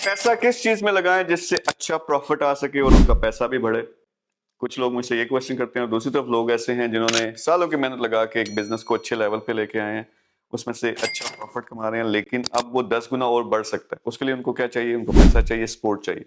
पैसा किस चीज में लगाएं जिससे अच्छा प्रॉफिट आ सके और उनका पैसा भी बढ़े। कुछ लोग मुझसे ये क्वेश्चन करते हैं, और दूसरी तरफ लोग ऐसे हैं जिन्होंने सालों की मेहनत लगा के एक बिजनेस को अच्छे लेवल पे लेके आए हैं, उसमें से अच्छा प्रॉफिट कमा रहे हैं, लेकिन अब वो 10 गुना और बढ़ सकता है। उसके लिए उनको क्या चाहिए? उनको पैसा चाहिए, सपोर्ट चाहिए।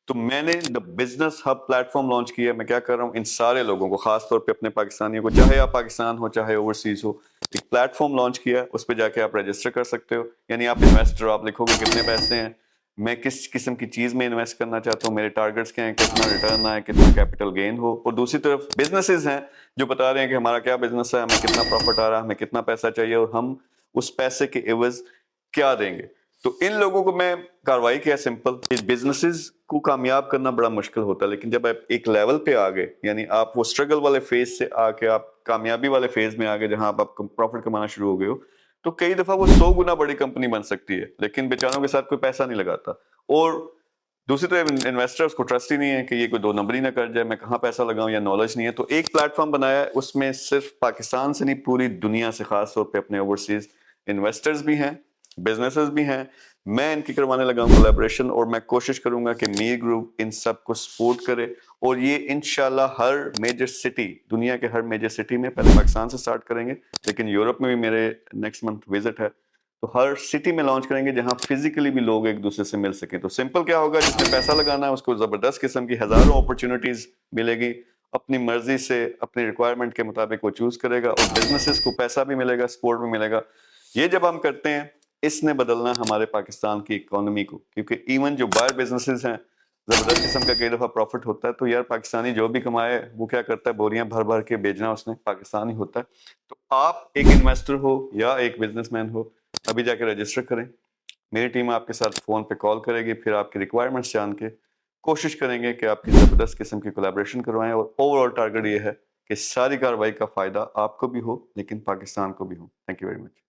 तो मैंने the business hub platform launch किया। मैं क्या कर रहा हूँ, इन सारे लोगों को, खास तौर पे अपने पाकिस्तानियों को, चाहे आप पाकिस्तान हो चाहे ओवरसीज हो, एक प्लेटफॉर्म लॉन्च किया है। उस पर जाके आप रजिस्टर कर सकते हो। यानी आप इन्वेस्टर, आप लिखोगे कितने पैसे हैं, मैं किस किस्म की चीज में इन्वेस्ट करना चाहता हूँ, मेरे टारगेट्स क्या हैं, कितना रिटर्न आए, कितना कैपिटल गेन हो। और दूसरी तरफ बिजनेसेस हैं जो बता रहे हैं कि हमारा क्या बिजनेस है, हमें कितना प्रॉफिट आ रहा है, हमें कितना पैसा चाहिए और हम उस पैसे के एवज क्या देंगे। तो इन लोगों को मैं कार्रवाई किया सिंपल। इस बिजनेसेस को कामयाब करना बड़ा मुश्किल होता है, लेकिन जब आप एक लेवल पे आ गए, यानी आप वो स्ट्रगल वाले फेज से आके आप कामयाबी वाले फेज में आ गए, जहां आप प्रॉफिट कमाना शुरू हो गए हो, तो कई दफा वो 100 गुना बड़ी कंपनी बन सकती है, लेकिन बेचारों के साथ कोई पैसा नहीं लगाता। और दूसरी तरफ इन्वेस्टर्स को ट्रस्ट ही नहीं है कि ये कोई दो नंबरी ना कर जाए, मैं कहाँ पैसा लगाऊं, या नॉलेज नहीं है। तो एक प्लेटफॉर्म बनाया है, उसमें सिर्फ पाकिस्तान से नहीं पूरी दुनिया से, खास तौर पे अपने ओवरसीज इन्वेस्टर्स भी हैं, बिजनेसेस भी हैं। मैं इनकी करवाने लगा हूं कोलैबोरेशन, और मैं कोशिश करूंगा कि मीर ग्रुप इन सब को सपोर्ट करे। और ये इंशाल्लाह हर मेजर सिटी, दुनिया के हर मेजर सिटी में, पहले पाकिस्तान से स्टार्ट करेंगे, लेकिन यूरोप में भी मेरे नेक्स्ट मंथ विजिट है, तो हर सिटी में लॉन्च करेंगे जहां फिजिकली भी लोग एक दूसरे से मिल सकें। तो सिंपल क्या होगा, जिसने पैसा लगाना है उसको जबरदस्त किस्म की हजारों अपॉर्चुनिटीज मिलेगी, अपनी मर्जी से अपनी रिक्वायरमेंट के मुताबिक वो चूज करेगा, और बिजनेसेस को पैसा भी मिलेगा, सपोर्ट भी मिलेगा। ये जब हम करते हैं, इसने बदलना हमारे पाकिस्तान की इकोनॉमी को, क्योंकि इवन जो बाहर बिजनेसेस हैं, जबरदस्त किस्म का कई दफा प्रॉफिट होता है, तो यार पाकिस्तानी जो भी कमाए वो क्या करता है, बोरियां भर भर के बेचना उसने पाकिस्तान ही होता है। तो आप एक इन्वेस्टर हो या एक बिजनेसमैन हो, अभी जाके रजिस्टर करें। मेरी टीम आपके साथ फोन पे कॉल करेगी, फिर आपकी रिक्वायरमेंट्स जान के कोशिश करेंगे कि आपकी जबरदस्त किस्म की कोलैबोरेशन करवाएं। और ओवरऑल टारगेट ये है कि सारी कार्रवाई का फायदा आपको भी हो, लेकिन पाकिस्तान को भी हो। Thank you very much.